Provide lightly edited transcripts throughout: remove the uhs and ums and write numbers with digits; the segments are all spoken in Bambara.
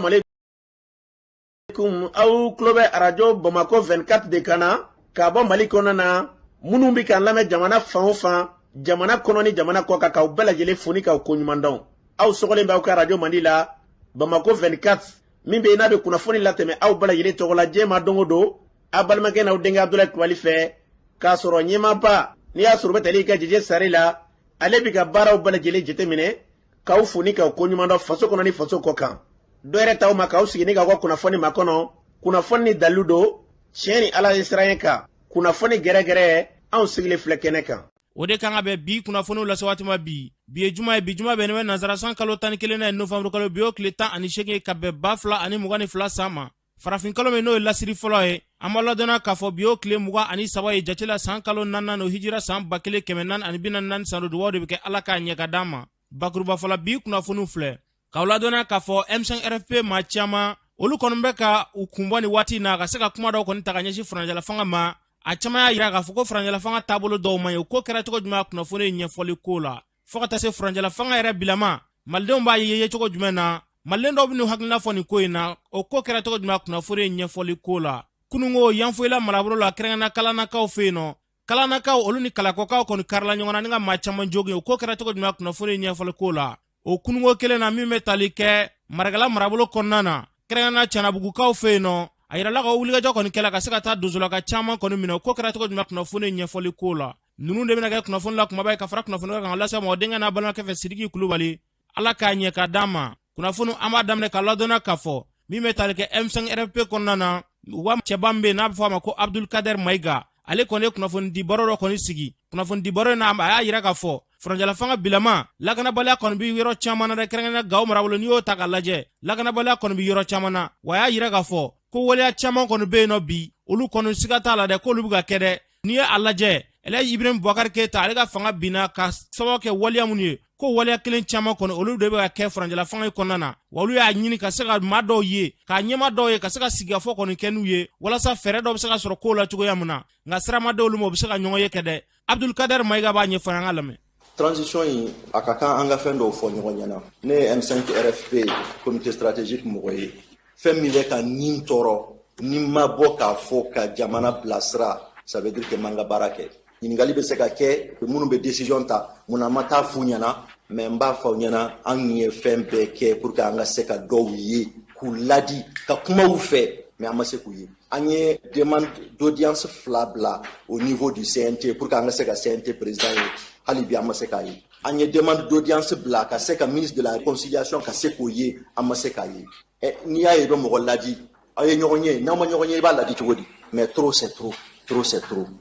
Assalamu alaikum aw klobe radio Bamako 24 de Kana ka bo Mali konana munu bi kan lame jamana fan fan jamana kononi jamana ko ka ka bela jele foni ka ko nyumandon aw sogole ba ka radio Mandila Bamako 24 min be na be kuna foni lateme aw bela jele to la jema dongodo abalma ke na udenga Abdoulaye Kwalife ka soro nyema ba ni ya soro betali ka jeje sarila ale bi ka baraw bela jele jete mine ka foni ka ko nyumandon faso kononi faso ko kan doere taw ma ka sigi ni ka ko kuna foni makono kuna foni daludo cheni ala israyen ka kuna foni gere an sigile flekene kan o de kan be bi kuna foni la sawati ma bi juma be ne nazara san kalo tan kelen na novembre kalo bio kletan ani shege ka be bafla ani mugani fla sama farafin kalo me no la siri folo e amala dona ka fo bio kle muga ani sawaye jatila san kalo nanna no hijira san bakele kemenan ani binan nan sanu do wode be ke alaka nyega dama bakruba fola bi kuna foni fle kawla dona ka fo M5 RFP ma chama olu konombe ka ukumbani wati na ka seka kuma do kon taganyeshi franjala fanga ma a chama ya yira ka fo ko franjala fanga tabolo do ma ko kera to juma kuna fone nya foli kola fo ta se franjala fanga era bilama malde mba yeye to juma malle ndo binu hakna foni ko ina o ko kera to juma kuna fone nya foli kola kunungo yanfoila malabro la krengana kalana ka ofeno kalana ka olu ni kala ko ka kon karla nyona nga ma chama jogi ko kera to juma kuna fone nya foli kola o kunungo kele na mi metalike maragala marabolo konnana krengana chana bugu ka ofeno ayira la ko wuliga joko ni kela ka seka ta duzula ka chama ko mino ko kera to juma kuna fone nya foli kola nunu de bina ga kuna fone la kuma bay ka fara kuna fone ka la sa mo denga na balma ke fe sidiki kulubali ala ka nya ka dama kuna fone amadam ne ka ladona ka fo mi metalike M5 RFP konnana wa chebambe na fama ko Abdul Kader Maiga ale kone kuna fone di bororo koni sigi kuna fone di bororo na ayira ka fo franjala fanga bilama lagana bala kon bi yoro chamana de krengana gaw marabolo niyo takalaje lagana bala kon bi yoro chamana waya yira ga fo ko wala chama kon be no bi olu kon sigata la de ko lubuga kede niye alaje ele Ibrahim Boubacar Keita ale ga fanga bina ka sawo ke waliya munye ko waliya kelen chama kon olu de be ga ke franjala fanga konana walu ya nyini ka sega mado ye ka nyema do ye ka sega siga fo kon kenu ye wala sa fere do sega soro ko la tugo yamuna nga sira mado lu mo be sega nyongo ye kede Abdul Kader Maiga ba nye fanga lame transition yi akaka anga fendo fo nyonyana ne M5 RFP comité stratégique moye femme ile ka nintoro nimma boka fo ka jamana blasra ça veut dire que manga barake ningali be se ka ke munu be décision ta muna mata funyana memba funyana anye fembe ke pour ka anga se ka dowi ku ladi ka kuma u fe mais amase ku yi anye demande d'audience flabla au niveau du CNT pour ka anga se ka CNT président halibi amasekayi anye demande d'audience bla ka seka ministre de la réconciliation ka sekoye amasekayi ni ya yedo mo ladi aye nyogonye na mo nyogonye ba ladi chogodi mais trop c'est trop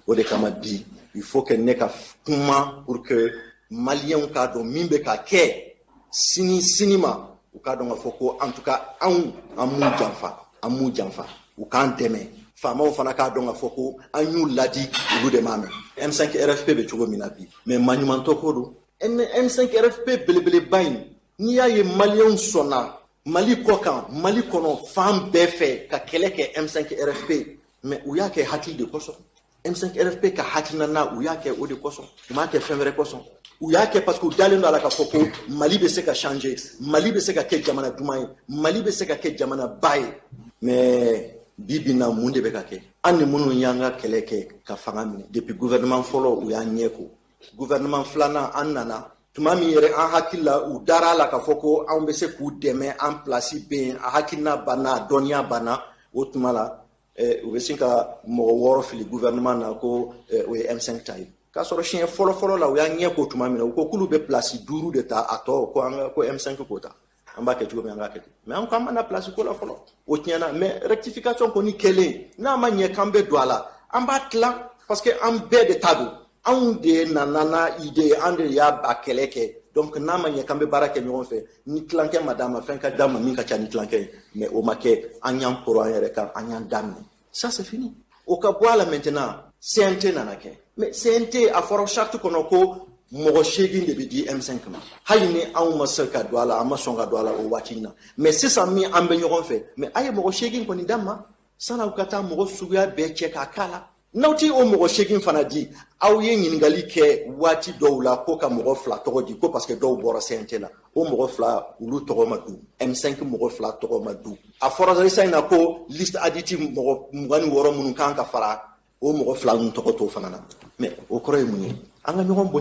o de kama bi il faut que ne ka kuma pour que malien ka do mimbe ka ke sinima u ka do ngafoko en tout cas amu jamfa u kan deme fama fana ka donga foko anyu ladi ulu de mame M5 RFP be chugo minabi mais manumanto kodo M5 RFP belebele bain ni ya ye malien sona mali kokan mali kono fam befe ka keleke M5 RFP mais uya ke hati de koso M5 RFP ka hati nana uya ke o de koso ma ke femre koso uya ke parce que dalendo ala ka foko mali be se ka changer mali be se ka ke jamana dumay mali be se ka ke jamana bay mais bibina munde be kake anni munu yanga keleke ka fanga mine depuis gouvernement folo u ya nyeko gouvernement flana annana tumami yere an hakilla u darala ka foko an be se ku deme en place be a hakina bana donya bana otumala u be sinka mo woro fili gouvernement na ko o M5 tay ka soro chien folo la u ya nyeko tumami na ko kulu be place duru de ta ato ko M5 kota amba ke tugo anga ke mais on kama na place ko la folo o tiana mais rectification ko ni kele na ma nye kambe douala amba tla parce que am be de tabu on de nanana idée ande ya bakeleke donc na ma nye kambe barake nyon fe ni clanke madame fenka dame min ka chani clanke mais o make anyam pour en reka anyam dame ça c'est fini o ka boala maintenant CNT nanake mais CNT a foro charte konoko mogo shegin de bidi M5 ma hali ni anw ma se ka douala ama songa douala o watina mais c'est ça mi ambe nyogon fe mais aye mogo shegin ko ni damma sana ukata mogo suya be che ka kala n'aw ti o mɔgɔ 8 fana di aw ye ɲininkali kɛ waati dɔw la ko ka mɔgɔ 2 tɔgɔ di ko parce que dɔw bɔra CNT la o mɔgɔ 2 olu tɔgɔ ma du M5 mɔgɔ 2 tɔgɔ ma du a fɔra sisan na ko liste additive mɔgɔ 26 minnu kan ka fara o mɔgɔ 2 ninnu tɔgɔ to fana na mais o kɔrɔ ye mun ye an ka ɲɔgɔn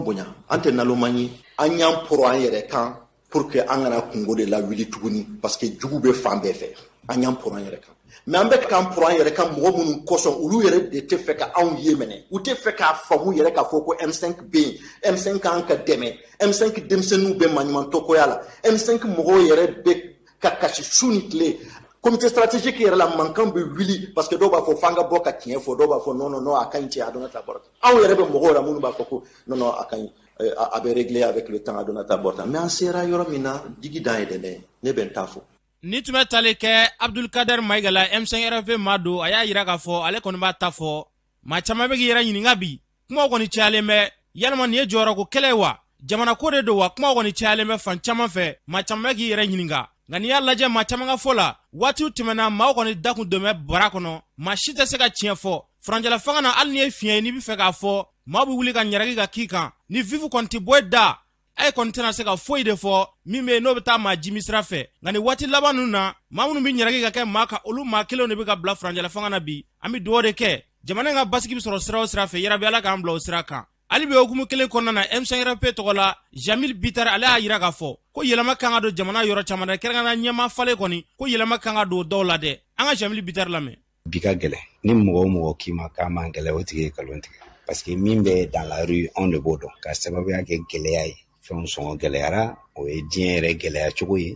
bonya an tɛ naloman ye an y'an poro an yɛrɛ kan pour que an kana kungo de la wuli tuguni parce que jugu bɛ fan bɛɛ fɛ an y'an poro an yɛrɛ kan mais an bɛ k'an poro an yɛrɛ kan mɔgɔ minnu kosɔn olu yɛrɛ de tɛ fɛ ka anw ye minɛ u tɛ fɛ k'a faamu yɛrɛ k'a fɔ ko M5 bɛ yen M5 kan ka dɛmɛ M5 denmisɛnninw bɛ maɲumantɔkoya la M5 mɔgɔw yɛrɛ bɛ ka kasi su ni tile comité stratégique yɛrɛ la mankan bɛ wuli parce que dɔw b'a fɔ f'an ka bɔ ka tiɲɛ fɔ dɔw b'a fɔ non a ka ɲi cɛ a donna ta bɔra anw yɛrɛ bɛ mɔgɔw la minnu b'a fɔ ko non a ka ɲi a bɛ régler avec le temps a donna ta bɔra mais an sera yɔrɔ min na digi dan ye dɛ ne bɛ n ta fɔ ni tun bɛ tali kɛ Abdulkader Maigala M5 RFP maa don a y'a yira k'a fɔ ale kɔni b'a ta fɔ maa caman bɛ k'i yɛrɛ ɲininka bi kumaw kɔni cayalen bɛ yalima nin ye jɔyɔrɔko kɛlɛ ye wa jamana ko de don wa kumaw kɔni cayalen bɛ fan caman fɛ maa caman bɛ k'i yɛrɛ ɲininka nka n'i y'a lajɛ maa caman ka fɔ la waatiw tɛmɛna maaw kɔni da kun don bɛ bara kɔnɔ maa si tɛ se ka tiɲɛ fɔ furanjɛla fanga na hali ni ye fiɲɛ ye n'i bɛ fɛ k'a fɔ maaw bɛ wuli ka ɲaraki ka k'i kan ni vifu kɔni tɛ bɔ da a ye kɔni tɛna se ka foyi de fɔ min bɛ n'o bɛ taa maa jimi sira fɛ nka nin waati laban ninnu na maa minnu bɛ ɲaraki ka kɛ maa kan olu maa kelenw de bɛ ka bila furanjɛla fanga na bi an bɛ dugawu de kɛ jamana in ka basigi bɛ sɔrɔ sira o sira fɛ yarabi ala k'an bila o sira kan hali bi hukumu kelen kɔnɔna na M5 RFP tɔgɔ la Jamil Bitar ale y'a yira k'a fɔ ko yɛlɛma kan ka don jamana yɔrɔ caman na kɛrɛnkɛrɛnnenya ɲɛmaa falen kɔni ko yɛlɛma kan ka don dɔw la dɛ an ka Jamil Bitar lamɛn bi ka gɛlɛn ni mɔgɔ o mɔgɔ k'i ma k'a man gɛlɛn o tigi ye kalon tigɛ parce que min bɛ dans la rue anw de b'o dɔn ka sababuya kɛ gɛlɛya ye fɛnw sɔngɔ gɛlɛyara o ye diɲɛ yɛrɛ gɛlɛya cogo ye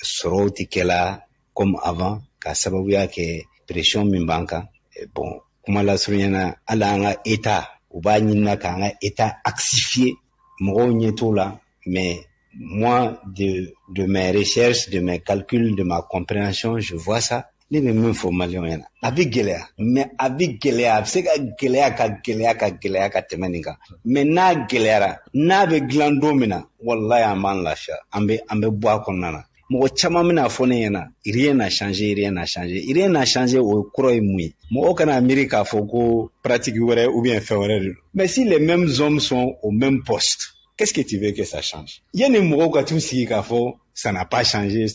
sɔrɔw tɛ kɛla comme avant ka sababuya kɛ pression min b'an kan bon kuma lasurunyana hali an ka état u b'a ɲinina k'an ka état axifier mɔgɔw ɲɛ t'o la mais moi de mes recherches de mes calculs de ma compréhension je vois ça ne bɛ min fɔ maliyɛnw ɲɛna a bɛ gɛlɛya mais a bɛ gɛlɛya a bɛ se ka gɛlɛya ka tɛmɛ nin kan mais n'a gɛlɛyara n'a bɛ dilan don min na walahi an b'an lafiya an bɛ bɔ a kɔnɔna na mɔgɔ caman bɛna fɔ ne ɲɛna rien n'a changé o kɔrɔ ye mun ye mɔgɔw kana miiri k'a fɔ ko pratique wɛrɛ ou bien fɛn wɛrɛ de don mais si les mêmes hommes sont au même poste qu'est-ce que tu veux que ça change yanni mɔgɔw ka t'u sigi k'a fɔ ça n'a pas changé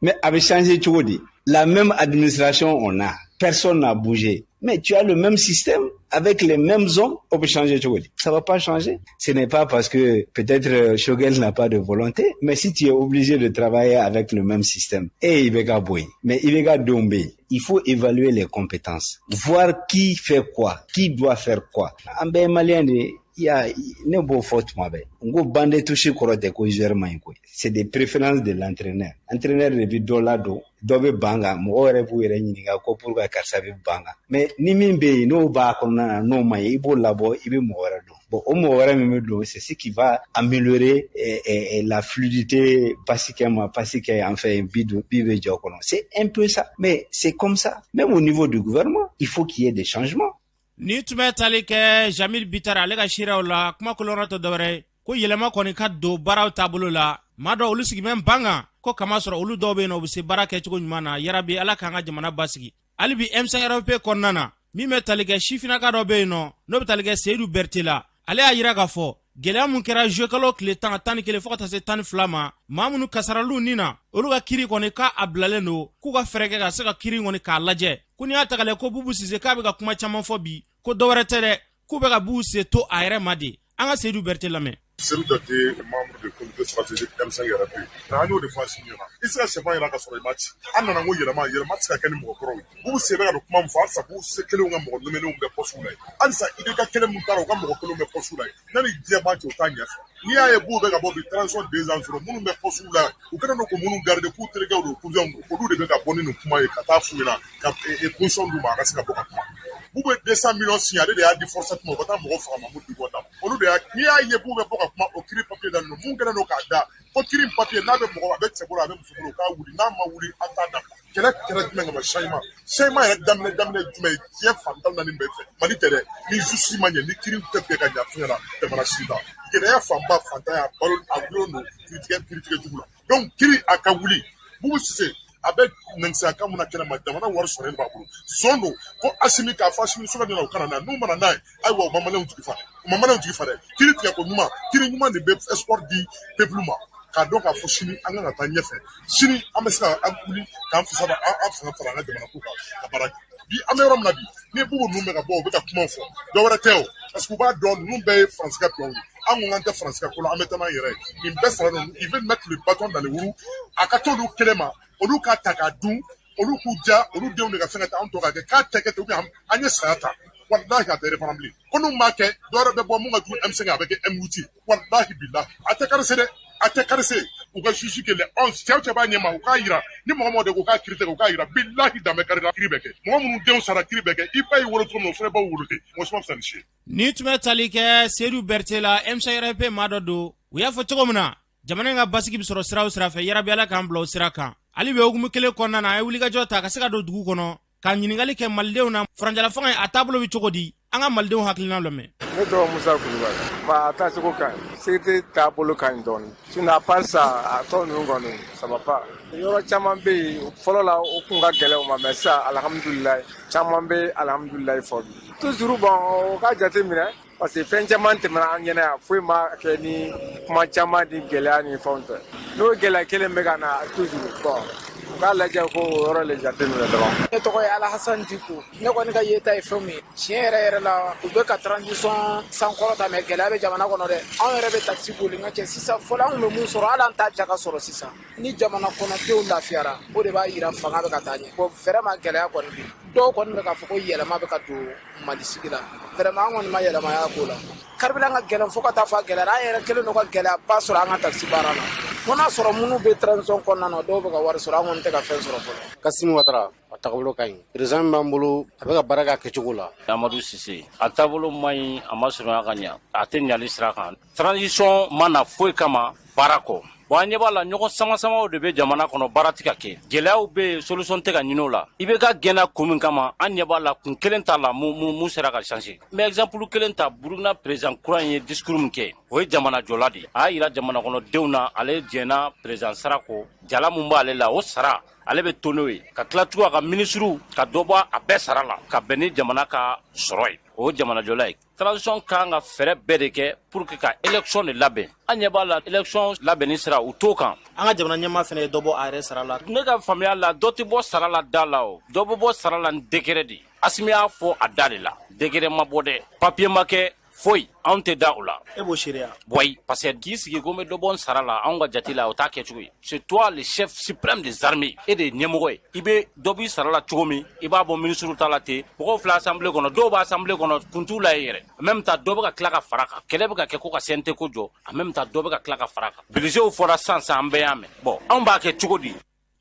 mais a bɛ changer cogo di la même administration on a personne n'a bougé mais tu as le même système avec les mêmes hommes on peut changer cogo di ça va pas changer ce n'est pas parce que peut-être Choguel n'a pas de volonté mais si tu es obligé de travailler avec le même système i bɛ ka bɔ yen mais i bɛ ka denw bɛ yen il faut évaluer les compétences voir qui fait quoi qui doit faire quoi an bɛɛ ye maliyɛn de ye ne b'o fɔ tuma bɛɛ n ko bande touche kɔrɔ tɛ ko joueur man ɲi koyi c'est des préférences de l'entraîneur de bi dɔ ladon dɔ bɛ ban kan mɔgɔw yɛrɛ b'u yɛrɛ ɲininka ko pourquoi karisa bɛ ban kan mais ni min bɛ yen n'o b'a kɔnɔna na n'o man ɲi i b'o labɔ i bɛ mɔgɔ wɛrɛ don bon o mɔgɔ wɛrɛ min bɛ don c'est ce qui va améliorer la fluidité pasikɛ en fait bi bɛ jɔ kɔnɔ c'est un peu ça mais c'est comme ça même au niveau du gouvernement il faut qu'il y ait des changements. ni tun bɛ tali kɛ Jamil Bitar ale ka siraw la kuma kolonra tɔ dɔwɛrɛ ko yɛlɛma kɔni ka don baaraw taabolo la maa dɔw olu sigimɛ ban kan ko kama sɔrɔ olu dɔw bɛ yen nɔ u bɛ se baara kɛcogo ɲuman na yarabi ala k'an ka jamana basigi hali bi M5 RFP kɔnɔna na min bɛ tali kɛ sifinaka dɔ bɛ yen nɔ n'o bɛ tali kɛ Seydou Berté la ale y'a yira k'a fɔ gɛlɛya mun kɛra juillet kalo tile 11 fo ka taa se 12 ma maa minnu kasaraliw nin na olu ka kiiri kɔni k'a bilalen don k'u ka fɛɛrɛ kɛ ka se ka kiiri kɔni k'a lajɛ ko n'i y'a ta k'a lajɛ ko Boubou Cissé k'a bɛ ka kuma caman fɔ bi ko dɔwɛrɛ tɛ dɛ k'u bɛ ka Boubou Cissé to a yɛrɛ ma de an ka Seydou Berté lamɛn. Seydou Berté membre du comité stratégique M5 RFP an y'o de fɔ a si ɲɛna i se ka sɛfan yɛrɛ ka sɔrɔ i ma ci an nana ko yɛlɛma tɛ se ka kɛ ni mɔgɔ kɔrɔw ye Boubou Cissé bɛ ka don kuma min fɔ halisa Boubou Cissé kelenw ka mɔgɔ nommés bɛ poste la ye halisa IBK kelen min taara u ka mɔgɔ kelenw bɛ poste la ye n'ani diɲɛ b'a cɛ u t'a ɲɛfɔ n'i y'a ye Boubou bɛ ka bɔ bi transition 2 ans sɔrɔ minnu bɛ poste la u kɛlen don ko minnu garder k'u terikɛw don cousinw don olu de bɛ ka bɔ ni nin kuma ye ka taa f'u ɲɛna ka position d'u ma a ka se ka bɔ ka kuma Boubou bɛ 200 millions signé ale de y'a di force ma u ka taa mɔgɔ faga Mamadou Diko da olu de y'a n'i y'a ye Boubou bɛ bɔ ka kuma o kiiri papier da ninnu mun kɛlen don k'a da ko kiiri papier n'a bɛ mɔgɔ a bɛ cɛ bolo a bɛ muso bolo k'a wuli n'a ma wuli an t'a da kɛlɛ jumɛn kama changement yɛrɛ daminɛ jumɛn ye diɲɛ fan 14 bɛɛ fɛ Mali tɛ dɛ ni justice ma ɲɛ ni kiiri tɛ fɛ ka ɲa fɛn na jamana si la gɛlɛya fanba fantan y'a balo a gulonnen don kiiritigɛ jugu la donc kiiri a ka wuli Boubou Cissé a bɛ nɛnsa ka mun na kɛnɛ ma jamana wari sɔrɔlen b'a bolo zon don ko Asimi k'a fɔ Asimi Sula ɲɛna u kana na n'u mana n'a ye ayiwa u ma maliyɛnw jigi fa dɛ u ma maliyɛnw jigi fa dɛ kiri tigɛ ko ɲuman kiri ɲuman de bɛ espoir di peuple ma k'a dɔn k'a fɔ sini an kan ka taa ɲɛfɛ sini an bɛ se ka an wuli k'an fisa da an fanga fara an ka jamana ko kan ka baara kɛ bi an bɛ yɔrɔ min na bi ni bugu ninnu bɛ ka bɔ u bɛ ka kumaw fɔ dɔ wɛrɛ tɛ o parce que u b'a dɔn ninnu bɛɛ ye faransi ka tubabu ye an ko k'an tɛ faransi ka ko la an bɛ taa n'an yɛrɛ ye nin bɛɛ sara ninnu ils veulent mettre le bâton dans les roues a ka t'olu kelen ma olu k'a ta k'a dun olu k'u ja olu denw de ka fɛn ka taa an tɔ ka kɛ k'a tɛ kɛ ten ou bien an ye saya ta wallahi a tɛ reprendre bilen ko n'u m'a kɛ dɔ wɛrɛ bɛ bɔ mun ka jugu M5 a bɛ kɛ M8 wallahi billahi a tɛ karese dɛ a tɛ karese u ka juge kɛ le 11 cɛw cɛ b'a ɲɛma u k'a yira ni mɔgɔ mɔgɔ de ko k'a kiiri tigɛ u k'a yira billahi danbe karila kiiri bɛ kɛ mɔgɔ minnu denw sara kiiri bɛ kɛ i ba y'i wolo cogo min o fana b'aw wolo ten mɔgɔ si ma fisa ni si ye. Ni tun bɛ tali kɛ Seydou Berté la M5RFP maa dɔ don u y'a fɔ cogo min na jamana in ka basigi bɛ sɔrɔ sira o sira fɛ yarabi Ala k'an bila o sira kan hali bi hukumu kelen kɔnɔna na a ye wulikajɔ ta ka se ka don dugu kɔnɔ ka ɲininkali kɛ malidenw na faranjala fanga a taabolo bɛ cogo di an ka malidenw hakilina lamɛn. Ne tɔgɔ Musa Kulubali a taacogo ka ɲi sécurité taabolo ka ɲi dɔɔni sinon à part ça a tɔ ninnu kɔni ça va pas yɔrɔ caman bɛ yen fɔlɔ la o kun ka gɛlɛn o ma mais sisan alhamdulilayi caman bɛ alhamdulilayi fɔ toujours bon o ka jate minɛ parce que fɛn caman tɛmɛna an ɲɛna yan foyi ma kɛ ni kuma caman ni gɛlɛya ni fɛnw tɛ n'o gɛlɛya kelen bɛ ka na toujours bon u k'a lajɛ ko o yɔrɔ le jate minɛ dɔrɔn. Ne tɔgɔ ye Alahasan Diko ne kɔni ka yeta ye fɛn min ye tiɲɛ yɛrɛ la u bɛ ka transition sankɔrɔta mais gɛlɛya bɛ jamana kɔnɔ dɛ anw yɛrɛ bɛ taxi boli nka cɛ sisan fɔlɔ anw bɛ mun sɔrɔ hali an t'a ja ka sɔrɔ sisan ni jamana kɔnɔdenw lafiyara o de b'a yira fanga bɛ ka taa ɲɛ bon vraiment gɛlɛya kɔni bɛ dɔw kɔni bɛ k'a fɔ ko yɛlɛma bɛ ka don Mali sigi la vraiment an kɔni ma yɛlɛmaya k'o la carburant ka gɛlɛn fo ka taa fɔ a gɛlɛyara an yɛrɛ kelen don ka gɛlɛyaba sɔrɔ an ka taxi baara la ko n'a sɔrɔ minnu bɛ transition kɔnɔna na dɔw bɛ ka wari sɔrɔ an kɔni tɛ ka fɛn sɔrɔ fɔlɔ. Kassim Ouattara a taabolo ka ɲi président min b'an bolo a bɛ ka baara kɛ a kɛcogo la. Amadou Cissé a taabolo man ɲi a ma surunya ka ɲa a tɛ ɲali sira kan transition ma na foyi kama baara kɔ. Bon an ɲɛ b'a la ɲɔgɔn sama-samaw de bɛ jamana kɔnɔ baara tɛ ka kɛ gɛlɛyaw bɛ yen solution tɛ ka ɲini o la i bɛ ka gɛnna kun min kama an ɲɛ b'a la kun kelen t'a la mun sera ka changer mais exemple kelen ta Burukina président kura in ye discours min kɛ o ye jamana jɔla de a y'a yira jamana kɔnɔdenw na ale jɛnna président sara kɔ jala mun b'ale la o sara ale bɛ to n'o ye ka tila tugun a ka ministres ka dɔ bɔ a bɛɛ sara la ka bɛn ni jamana ka sɔrɔ ye o jamana jɔla ye transition kan ka fɛɛrɛ bɛɛ de kɛ pour que ka élection de labɛn an ɲɛ b'a la élection labɛnni sira u t'o kan an ka jamana ɲɛmaa fɛnɛ ye dɔ bɔ a yɛrɛ sara la ne ka faamuya la dɔ tɛ bɔ sara la da la o dɔ bɛ bɔ sara la ni décret de Asimi y'a fɔ a da de la décret ma bɔ dɛ papier ma kɛ foyi anw tɛ da o la e b'o seereya boy parce que k'i sigi ko n bɛ dɔ bɔ n sara la anw ka jate la o t'a kɛ cogo ye c'est toi le chef suprême des armées e de ye ɲɛmɔgɔ ye i bɛ dɔ b'i sara la cogo min i b'a bɔ ministre ta la ten mɔgɔw filɛ assemblée kɔnɔ dɔw bɛ assemblée kɔnɔ kun t'u la ye yɛrɛ en même temps dɔ bɛ ka tila ka fara kan kɛlɛ bɛ ka kɛ ko ka CNT ko jɔ en même temps dɔ bɛ ka tila ka fara kan budgetw fɔra sisan an bɛɛ y'a mɛn bon anw b'a kɛ cogo di.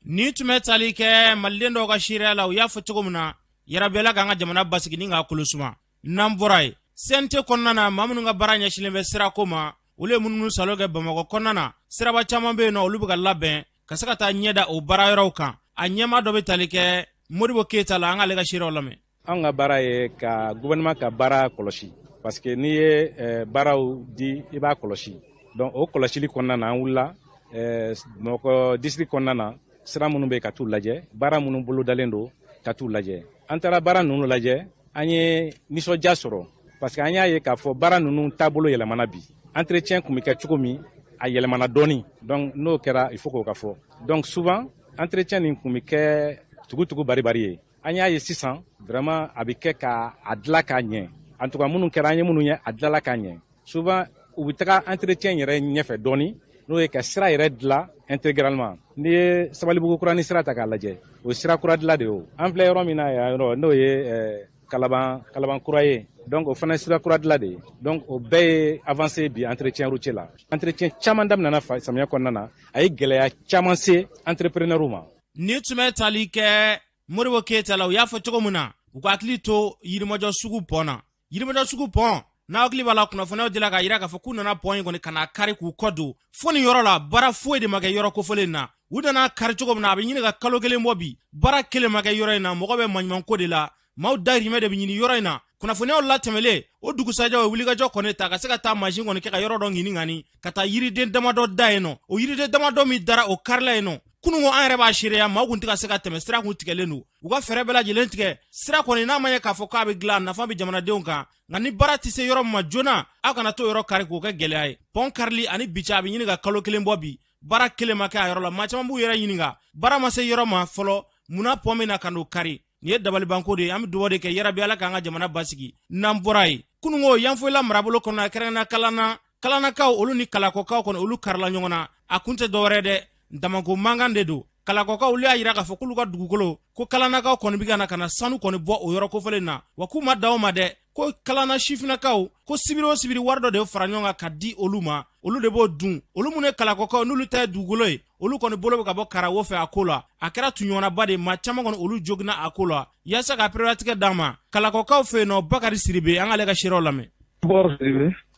Ni tun bɛ tali kɛ maliden dɔw ka seereya la u y'a fɔ cogo min na yarabi Ala k'an ka jamana basigi ni k'a kolo suma n'an bɔra ye CNT kɔnɔna na maa minnu ka baara ɲɛsinnen bɛ sirako ma olu ye minnu salo kɛ Bamakɔ kɔnɔna na siraba caman bɛ yen nɔ olu bɛ ka labɛn ka se ka taa ɲɛda o baara yɔrɔw kan a ɲɛmaa dɔ bɛ tali kɛ Modibo Keyita la an k'ale ka seereyaw lamɛn. An ka baara ye ka gouvernement ka baara kɔlɔsi parce que n'i ye baaraw di i b'a kɔlɔsi donc o kɔlɔsili kɔnɔna na an wulila Bamakɔ district kɔnɔna na sira minnu bɛ ka t'u lajɛ baara minnu bolodalen don ka t'u lajɛ an taara baara ninnu lajɛ an ye nisɔndiya sɔrɔ parce que an y'a ye k'a fɔ baara ninnu taabolo yɛlɛmana bi entretien kun bɛ kɛ cogo min a yɛlɛmana dɔɔni donc n'o kɛra il faut k'o ka fɔ donc souvent entretien nin kun bɛ kɛ tugu bari ye an y'a ye sisan vraiment a bɛ kɛ k'a dilan k'a ɲɛ en tout cas minnu kɛra an ye minnu ye a dilanla k'a ɲɛ souvent u bɛ taga entretien yɛrɛ ɲɛfɛ dɔɔni n'o ye ka sira yɛrɛ dilan intégralement n'i ye Sabalibugu kura ni sira ta k'a lajɛ o sira kura dilan de ye o an filɛ yɔrɔ min na yan yɔrɔ n'o ye Kalaban kura ye donc o fana sira kura dilan de ye donc o bɛɛ ye avancé bi entretien routier la entretien caman daminɛna samiyɛ kɔnɔna na a ye gɛlɛya caman se entrepreneur ma. Ni tun bɛ tali kɛ Modibo Keyita la u y'a fɔ cogo min na u ka hakili to Yirimajɔ sugu pɔn na Yirimajɔ sugu pɔn n'a hakili b'a la kunnafoniyaw dila k'a yira k'a fɔ k'u nana pɔn in kɔni ka n'a kari k'u kɔ don fo nin yɔrɔ la baara foyi de ma kɛ yɔrɔ kofɔlen na u nana kari cogo min na a bɛ ɲini ka kalo kelen bɔ bi baara kelen ma kɛ yɔrɔ in na mɔgɔ bɛ maɲumanko de la maaw dahirimɛ de bɛ ɲini yɔrɔ in na kunnafoniyaw latɛmɛlen o dugusajɛ o wulikajɔ kɔni ta ka se ka taa machine kɔni kɛ ka yɔrɔ dɔ ɲini ŋani ka taa yiriden damadɔ da yen nɔ o yiriden damadɔ min dara o karila yen nɔ kunungo an yɛrɛ b'a seereya maaw kun tɛ ka se ka tɛmɛ sira kun tigɛlen don u ka fɛɛrɛ bɛɛ lajɛlen tigɛ sira kɔni n'a ma ɲɛ k'a fɔ k'a bɛ dilan nafa bɛ jamanadenw kan nka ni baara tɛ se yɔrɔ min ma joona aw kana to yɔrɔ kari k'o kɛ gɛlɛya ye pɔn karili ani bica a bɛ ɲini ka kalo kelen bɔ bi baara kelen ma kɛ a yɔrɔ la maa caman b'u yɛrɛ ɲininka baara ma se yɔrɔ ma fɔlɔ munna pɔn min na ka n'o kari nin ye dabalibanko de ye an bɛ dugawu de kɛ yarabi ala k'an ka jamana basigi n'an bɔra ye kunungo yanfoyila marabolo kɔnɔ kɛrɛnkɛrɛnna kalanakaw olu ni kalakɔkaw kɔni olu karila ɲɔgɔn na a kun tɛ dɔwɛrɛ dɛ damako mankan de don kalakɔkaw olu y'a yira k'a fɔ k'olu ka dugukolo ko kalanakaw kɔni bɛ ka na sanu kɔni bɔ o yɔrɔ kofɔlen na wa k'u ma daw ma dɛ ko kalana sifinakaw ko sibiri o sibiri wari dɔ de fara ɲɔgɔn kan ka di olu ma olu de b'o dun olu mun ye kalakɔkaw n'olu ta ye dugukolo ye olu kɔni bolo bɛ ka bɔ karawo fɛ a ko la a kɛra tuɲɔgɔnnaba de maa caman kɔni olu joginna a ko la yaasa ka perewatigɛ d'an ma kalakɔkaw fɛ yen nɔ bakari siribe an k'ale ka seerew lamɛn.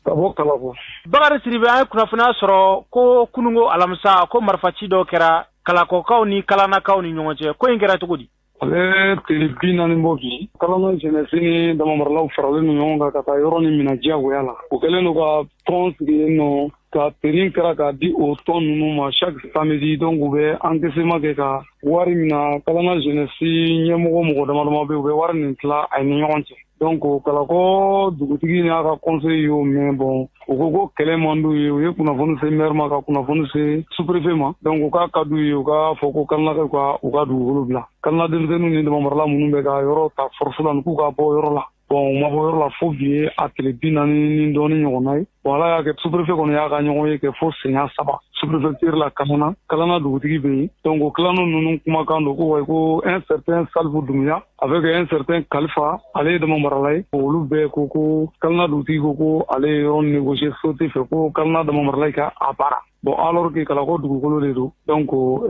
Bakari Siribe an ye kunnafoniya sɔrɔ ko kunungo alamisa ko marifaci dɔ kɛra kalakɔkaw ni kalanakaw ni ɲɔgɔn cɛ ko in kɛra cogo di? Ale tile 40 bɔ bi kalana jeunesse ni damamaralaw faralen ɲɔgɔn kan ka taa yɔrɔ ni minɛ diyagoya la o kɛlen don ka tɔn sigi yen nɔ ka terrain kɛra k'a di o tɔn ninnu ma chaque samedi donc u bɛ encaissement kɛ ka wari mina kalana jeunesse ɲɛmɔgɔ mɔgɔ damadama bɛ u bɛ wari nin tila a ni ɲɔgɔn cɛ donc kalakɔ dugutigi n'a ka conseil y'o mɛn bon u ko kɛlɛ man d'u ye u ye kunnafoni se maire ma ka kunnafoni se sous-préfet ma donc u k'a ka d'u ye u k'a fɔ ko kalanakaw ka u ka dugukolo bila kalana denmisɛnninw ni damamarala minnu bɛ ka yɔrɔ ta force la k'u ka bɔ yɔrɔ la bon u ma bɔ yɔrɔ la fo bi ye a tile 40 ni dɔɔni ɲɔgɔnna ye bon ala y'a kɛ sous-préfet kɔni y'a ka ɲɔgɔn ye kɛ fo senya 3 sous-préfecture la kalana dugutigi bɛ yen donc o kalana ninnu kumakan don ko ko un certain Salifou Doumbouya avec un certain Kalifa ale ye damamarala ye olu bɛɛ ko kalana dugutigi ko ale ye yɔrɔ négocier sauté fɛ ko kalana damamarala ka a baara bon alors que kalakɔ dugukolo de don donc o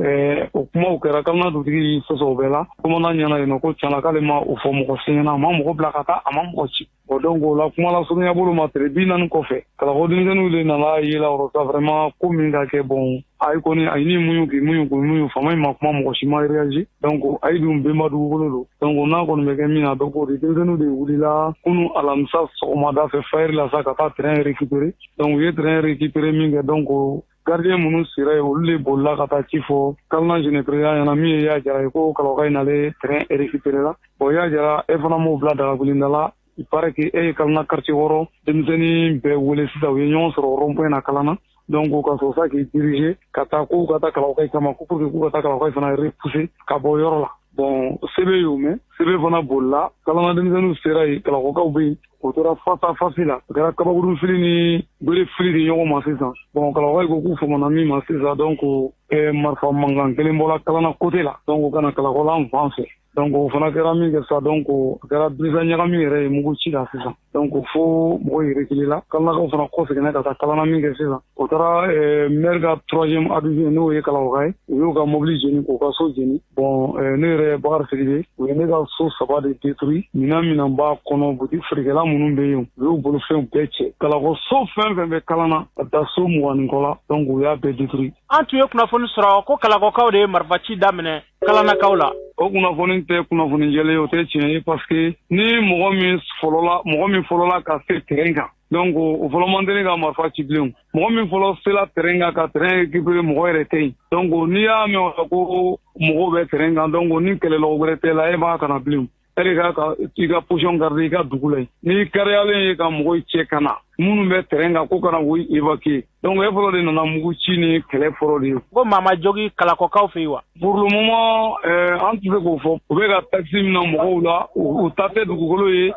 kumaw kɛra kalana dugutigi sɔsɔ o bɛɛ la commandant ɲɛna yen nɔ ko tiɲɛna k'ale ma o fɔ mɔgɔ si ɲɛna a ma mɔgɔ bila ka taa a ma mɔgɔ ci bon donc o la kuma lasurunya bolo ma tile 40 kɔfɛ kalakɔ denmisɛnninw de nana ye la o sa vraiment ko min ka kɛ bon a ye kɔni a ye ni muɲu faama in ma kuma mɔgɔ si ma réagir donc a ye dun bɛnba dugukolo don donc n'a kɔni bɛ kɛ min na donc o de denmisɛnninw de wulila kunu alamisa sɔgɔmada fɛ fayiri la sa ka taa terrain récupérer donc u ye terrain récupérer min kɛ donc gardien minnu sira ye olu de bolila ka taa ci fɔ kalana jeune président ɲɛna min ye y'a jara ye ko kalakɔka in nale terrain récupérer la bon y'a jara e fana m'o bila dagagulinda la il paraît que e ye kalana quartier wɔɔrɔ denmisɛnnin bɛɛ wele sisan u ye ɲɔgɔn sɔrɔ rond point na kalana donc ka sɔrɔ sa k'i diriger ka taa k'u ka taa kalakɔka kama ko pour que k'u ka taa kalakɔka fana repousser ka bɔ yɔrɔ la bon sebe y'o mɛn sebe fana bolila kalana denmisɛnninw sera yen kalakɔkaw bɛ yen o tora face à face la o kɛra kabakurun fili ni bere fili de ɲɔgɔn ma sisan bon kalakɔkaw ko k'u famana min ma sisan donc marifa mankan kelen bɔra kalana côté la donc o kana kalakɔla an fan fɛ donc o fana kɛra min kɛ sa donc o kɛra bisa ɲagami yɛrɛ ye mugu ci la sisan donc fo mɔgɔ yɛrɛ kili la kalanakaw fana kɔ seginna ka taa kalana min kɛ sisan o taara maire ka 3e adjoint n'o ye kalakɔka ye u y'u ka mobili jeni k'u ka so jeni bon ne yɛrɛ Bakari Sidibe u ye ne ka so 3 de détruit minɛn b'a kɔnɔ boutique feerekɛla minnu bɛ yen u y'u bolofɛnw bɛɛ cɛ kalakɔ so fɛn fɛn bɛ kalana ka taa so 20 kɔ la donc u y'a bɛɛ détruit an tun ye kunnafoni sɔrɔ ko kalakɔkaw de ye marifaci daminɛ kalanakaw la o kunnafoni tɛ kunnafoni jɛlen ye o tɛ tiɲɛ ye parce que ni mɔgɔ min fɔlɔla ka se terrain kan donc o fɔlɔ man tɛ ne ka marifa ci bilen mɔgɔ min fɔlɔ sela terrain kan ka terrain récupérer mɔgɔ yɛrɛ tɛ yen donc n'i y'a mɛn ko mɔgɔw bɛ terrain kan donc ni kɛlɛlaw wɛrɛ tɛ la e b'a kana bilen e de ka i ka position garder i ka dugu la yen n'i kariyalen ye ka mɔgɔw cɛ ka na minnu bɛ terrain kan ko kana o évacuer donc e fɔlɔ de nana mugu ci ni kɛlɛ fɔlɔ de ye ko maa ma jogi kalakɔkaw fɛ yen wa pour le moment an tɛ se k'o fɔ u bɛ ka taxi minɛ mɔgɔw la u ta tɛ dugukolo ye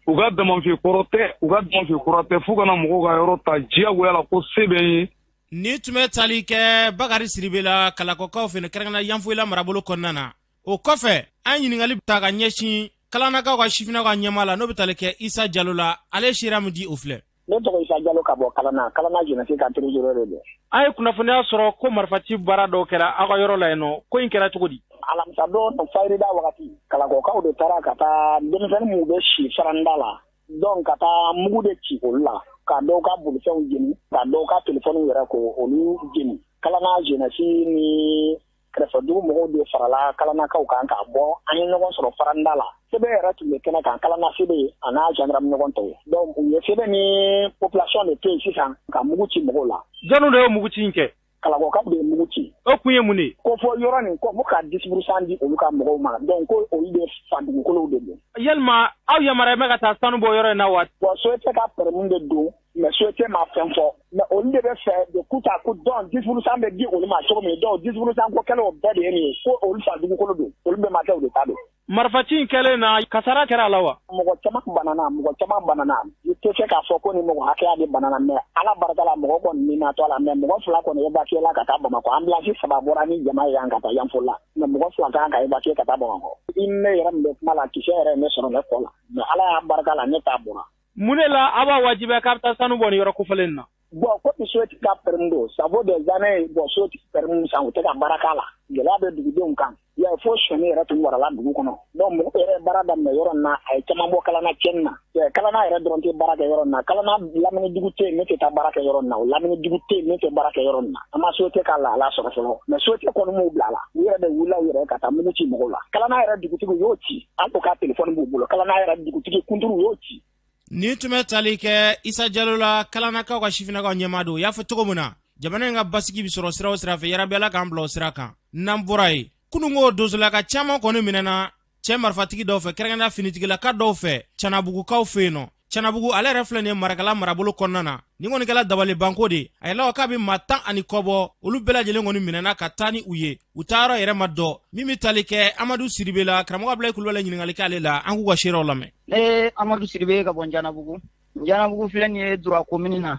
u ka damafiyɛ kɔrɔ tɛ fo kana mɔgɔw ka yɔrɔ ta diyagoya la ko se bɛ n ye ni tun bɛ tali kɛ Bakari Siribe la kalakɔkaw fɛ kɛrɛnkɛrɛnna yanfoyila marabolo kɔnɔna na o kɔfɛ an ɲininkali ta ka ɲɛsin kalanakaw ka sifinakaw ka ɲɛmaa la n'o bɛ tali kɛ Isa Jalo la ale seereya min di o filɛ ne tɔgɔ Isa Jalo ka bɔ kalana jeunesse ka trésorier de don an ye kunnafoniya sɔrɔ ko marifaci baara dɔw kɛra aw ka yɔrɔ la yen nɔ ko in kɛra cogo di alamisa don fayirida wagati kalakɔkaw de taara ka taa denmisɛnnin minnu bɛ si faranda la donc ka taa mugu de ci olu la ka dɔw ka bolifɛnw jeni ka dɔw ka telefɔniw yɛrɛ ko olu jeni kalana jeunesse ni kɛrɛfɛdugu mɔgɔw de farala kalanakaw kan k'a bɔ an ye ɲɔgɔn sɔrɔ faranda la sebe yɛrɛ tun bɛ kɛnɛ kan kalana sebe a n'a gendarme ɲɔgɔn tɔw donc u ye sebe ni population de to yen sisan ka mugu ci mɔgɔw la jɔnni de ye mugu ci in kɛ kalakɔkaw de ye mugu dugu ci o kun ye mun de ko fɔ yɔrɔ nin ko ka distribution di olu ka mɔgɔw ma donc ko olu de fa dugukolow de don yalima aw yamaruyalen bɛ ka taa sanu bɔ yɔrɔ in na wa bon société ka permis de don mais société ma fɛn fɔ mais olu de bɛ fɛ de coup à coup donc distribution bɛ di olu ma cogo min donc distribution ko kɛlen o bɛɛ de ye nin ye ko olu fa dugukolo don olu bɛɛ ma kɛ o de ta don marifaci in kɛlen na kasara kɛra a la wa mɔgɔ caman banana i tɛ se k'a fɔ ko ni mɔgɔ hakɛya de banana mais ala barika la mɔgɔ kɔni min na to la mais mɔgɔ fila kɔni évacué la ka taa Bamakɔ ambulance 3 bɔra ni jama ye yan ka taa Yanfo la mais mɔgɔ fila kan ka évacué ka taa Bamakɔ i ne yɛrɛ min bɛ kuma la kisɛ yɛrɛ ne sɔrɔ ne kɔ la mais ala y'a barika la ne t'a bɔra mun de la a b'a wajibiya k'a bɛ taa sanu bɔ nin yɔrɔ kofɔlen na bon ko société ka permis don ça vaut des années bon société permis san u tɛ ka baara k'a la gɛlɛya bɛ dugudenw kan ya fo sɔni yɛrɛ tun warala dugu kɔnɔ donc mɔgɔ yɛrɛ baara daminɛ yɔrɔ na a ye caman bɔ kalana cɛnni na kalana yɛrɛ dɔrɔn tɛ baara kɛ yɔrɔ na kalana lamini dugu tɛ ne tɛ taa baara kɛ yɔrɔ na o lamini dugu tɛ ne tɛ baara kɛ yɔrɔ na an ma société k'a la ala sɔrɔ fɔlɔ mais société kɔni m'u bila la u yɛrɛ de wulila u yɛrɛ ka taa mugu ci mɔgɔw la kalana yɛrɛ dugutigi y'o ci an ko ka téléphone b'u bolo kalana yɛrɛ dugutigi kunturu y'o ci ni tun bɛ tali kɛ Isa Jalo la kalanakaw ka sifinnakaw ɲɛmaa don y'a fɔ cogo min na jamana in ka basigi bi sɔrɔ sira o sira fɛ yarabi Ala k'an bila o sira kan n'an bɔra ye kunungo donsolaka caman kɔni minɛna cɛ marifatigi dɔw fɛ kɛrɛnkɛrɛnnenya finitigilaka dɔw fɛ Canabugukaw fɛ yen nɔ Canabugu ale yɛrɛ filɛ nin ye marakala marabolo kɔnɔna na ni kɔni kɛla dabali banko de a yɛlɛla k'a bɛ maa 10 ani kɔ bɔ olu bɛɛ lajɛlen kɔni minɛna ka taa ni u ye u taa yɔrɔ yɛrɛ ma dɔ min bɛ tali kɛ Amadu Siribe la karamɔgɔ Abulayi Kulubali ɲininkali kɛ ale la an k'u ka seerew lamɛn. Ne Amadu Siribe ka bɔ Janabugu filɛ nin ye Dura commune na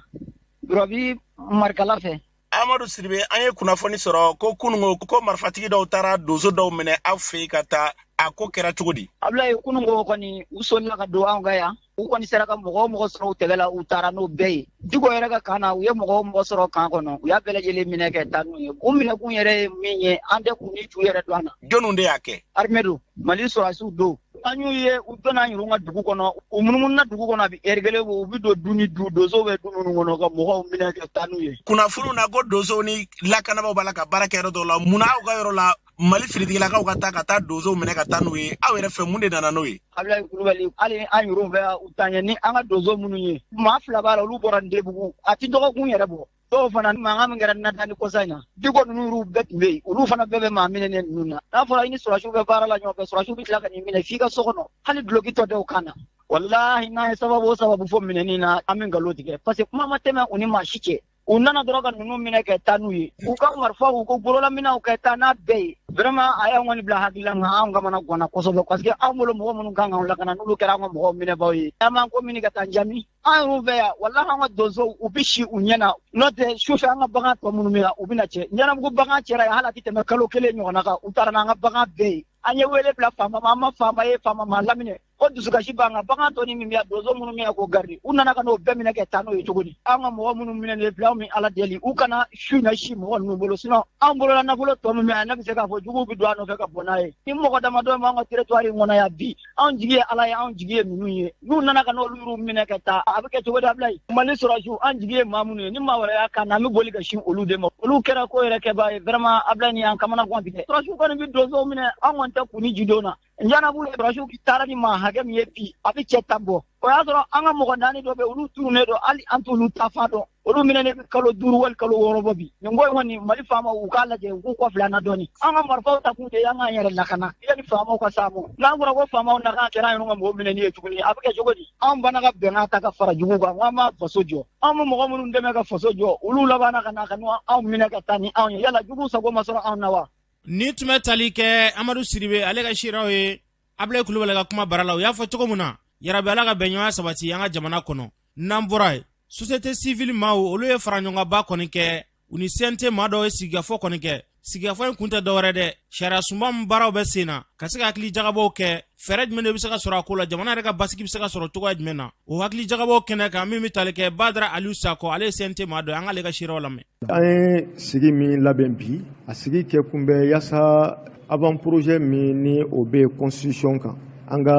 Dura bi marikala fɛ Amadu Siribe an ye kunnafoni sɔrɔ ko kunungo ko marifatigi dɔw taara donso dɔw minɛ aw fɛ ka taa a ko kɛra cogo di Abulayi kunungo kɔni u sɔnna ka don an ka yan u kɔni sera ka mɔgɔ sɔrɔ u tɛgɛla u taara n'o bɛɛ ye Diko yɛrɛ ka kan na u ye mɔgɔ sɔrɔ kan kɔnɔ u y'a bɛɛ lajɛlen minɛ kɛ taa n'u ye u minɛkun yɛrɛ ye min ye an tɛ kun ni ju yɛrɛ don an na jɔnniw de y'a kɛ armée don Mali sɔrɔdasiw don an y'u ye u donna an yɛrɛ ka dugu kɔnɔ u munumununa dugu kɔnɔ a bɛ heure kelen bɔ u bɛ don du ni du donsow bɛ du minnu kɔnɔ ka mɔgɔw minɛ kɛ taa n'u ye kunnafoniw na ko donsow ni lakanabaaw b'a la ka baara kɛ yɔrɔ dɔw la munna aw ka yɔrɔ la Mali finitigilakaw ka taa donsow minɛ ka taa n'u ye aw yɛrɛ fɛ mun de nana n'o ye Abulayi Kulubali hali an yɛrɛ fɛ u taa ɲɛ ni an ka donso minnu ye maa 2 b'a la olu bɔra Ndebugu a tɛ dɔgɔkun yɛrɛ bɔ dɔw fana mankan min kɛra Nata ni Kosa in na Diko ninnu bɛɛ tun bɛ yen olu fana bɛɛ bɛ maa minɛ ninnu na n'a fɔra i ni sɔrɔdasiw bɛ baara la ɲɔgɔn fɛ sɔrɔdasiw bɛ tila ka nin minɛ f'i ka so kɔnɔ hali duloki tɔ tɛ u kan na walahi n'a ye sababu o sababu fɔ minɛni na an bɛ nkalon tigɛ parce que kuma ma tɛmɛ u ni maa si cɛ u nana dɔrɔn ka ninnu minɛ kɛ taa n'u ye u ka marifaw u ko bololaminɛw kɛ taa n'a bɛɛ ye vraiment a y'an kɔni bila hakili la nka anw kamana ganna kosɛbɛ parce que anw bolo mɔgɔ minnu kan k'anw lakana n'olu kɛra an ka mɔgɔw minɛbaaw ye an b'an ko mini ka taa jami an yɛrɛw fɛ yan walahi an ka donsow u bɛ si u ɲɛna n'o tɛ sufɛ an ka bagan tɔ minnu bɛ yan u bɛ na cɛ Ɲanabugu bagan cɛra yan hali a tɛ tɛmɛ kalo 1 ɲɔgɔnna kan u taara n'an ka bagan bɛɛ ye an ye wele bila faama ma an ma faama ye faama ma laminɛ o dusukasi b'an kan bagan tɔ ni min bɛ yan donso minnu bɛ yan k'o garidi u nana ka n'o bɛɛ minɛ kɛ taa n'o ye cogo di an ka mɔgɔ minnu minɛnen filɛ anw min Ala deli u kana su na si mɔgɔ ninnu bolo sinon anw bolola nafolo tɔ min bɛ yan ne bɛ se k'a fɔ juguw bɛ don a nɔfɛ ka bɔ n'a ye ni mɔgɔ damadɔ b'an ka territoire in kɔnɔ yan bi anw jigi ye Ala ye anw jigi ye ninnu ye n'u nana ka n'olu yɛrɛw minɛ ka taa a bɛ kɛ cogo di Abulayi Mali sɔrɔdasiw an jigi ye maa minnu ye ni maa wɛrɛ y'a kan na an bɛ boli ka sin olu de ma olu kɛra ko yɛrɛ kɛbaa ye vraiment Abulayi nin y'an kamana gan tigɛ sɔrɔdasiw kɔni bɛ donsow minɛ an kɔni tɛ kun ni jidon na Ɲanabugu sɔrɔdasiw taara ni maa hakɛ min ye bi a bɛ cɛ 10 bɔ o y'a sɔrɔ an ka mɔgɔ 4 dɔ bɛ olu turunnen don hali an t'olu ta fan dɔn olu minɛnen bɛ kalo 5 wali kalo 6 bɔ bi nin ko in kɔni Mali faamaw u k'a lajɛ u k'u kɔfilɛ an na dɔɔni an ka marifaw ta kun de y'an k'an yɛrɛ lakana yanni faamaw ka s'a ma n'an fɔra ko faamaw na k'an kɛra an yɛrɛ ka mɔgɔw minɛni ye tuguni a bɛ kɛ cogo di anw fana ka bɛnkan ta ka fara juguw kan k'an b'a faso jɔ anw bɛ mɔgɔ minnu dɛmɛ ka faso jɔ olu laban na ka na ka anw minɛ ka taa ni anw ye yala juguw sago ma sɔrɔ anw na wa ni tun bɛ tali kɛ Amadu Siribe ale ka seerew ye Abulayi Kulubali ka kuma bara la u y'a fɔ cogo min na yarabi Ala ka bɛnɲɔgɔnya sabati an ka jamana kɔnɔ n'an bɔra ye société civile maaw olu ye fara ɲɔgɔnba kɔni kɛ u ni CNT maa dɔw ye sigikafɔ kɔni kɛ sigikafɔ in kun tɛ dɔwɛrɛ dɛ sariya sunba min baaraw bɛ sen na ka se ka hakili jagabɔw kɛ fɛɛrɛ jumɛn de bɛ se ka sɔrɔ a ko la jamana yɛrɛ ka basigi bɛ se ka sɔrɔ cogoya jumɛn na o hakili jagabɔw kɛnɛ kan min bɛ tali kɛ Badara Aliyu Sakɔ ale ye CNT maa dɔ ye an k'ale ka seerew lamɛn. an ye sigi min labɛn bi a sigi kɛ kun bɛ yaasa avant projet min ni o bɛ constitution kan an ka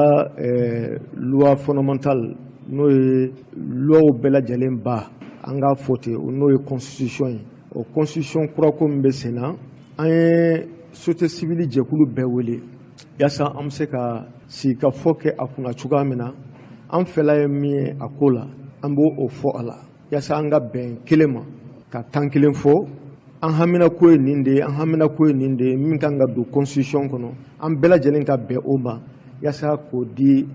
loi fondamentale n'o ye loi bɛɛ lajɛlen ba an ka fɔ ten n'o ye constitution ye o constitution kurako min bɛ sen na an ye société civile jɛkulu bɛɛ wele yaasa an bɛ se ka sigikafɔ kɛ a kunna cogoya min na an fɛla ye min ye a ko la an b'o fɔ a la yaasa an ka bɛn kelen ma ka kan kelen fɔ an hamina ko ye nin de an hamina ko ye nin de min kan ka don constitution kɔnɔ an bɛɛ lajɛlen ka bɛn o ma yaasa k'o di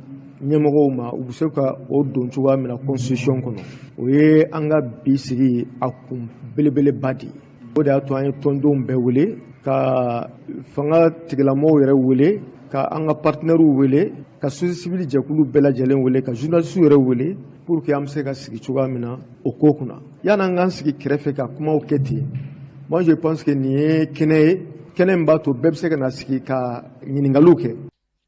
ɲɛmɔgɔw ma u bɛ se ka o don cogoya min na constitution kɔnɔ o ye an ka bi sigi a kun belebeleba de o de y'a to an ye tɔndenw bɛɛ wele ka fanga tigilamɔgɔw yɛrɛ wele ka an ka partenaires wele ka société civile jɛkulu bɛɛ lajɛlen wele ka journalistes yɛrɛ wele pour que an bɛ se ka sigi cogoya min na o ko kunna yan'an k'an sigi kɛrɛfɛ ka kumaw kɛ ten moi je pense que nin ye kɛnɛ ye kɛnɛ min b'a to bɛɛ bɛ se ka na sigi ka ɲininkaliw kɛ.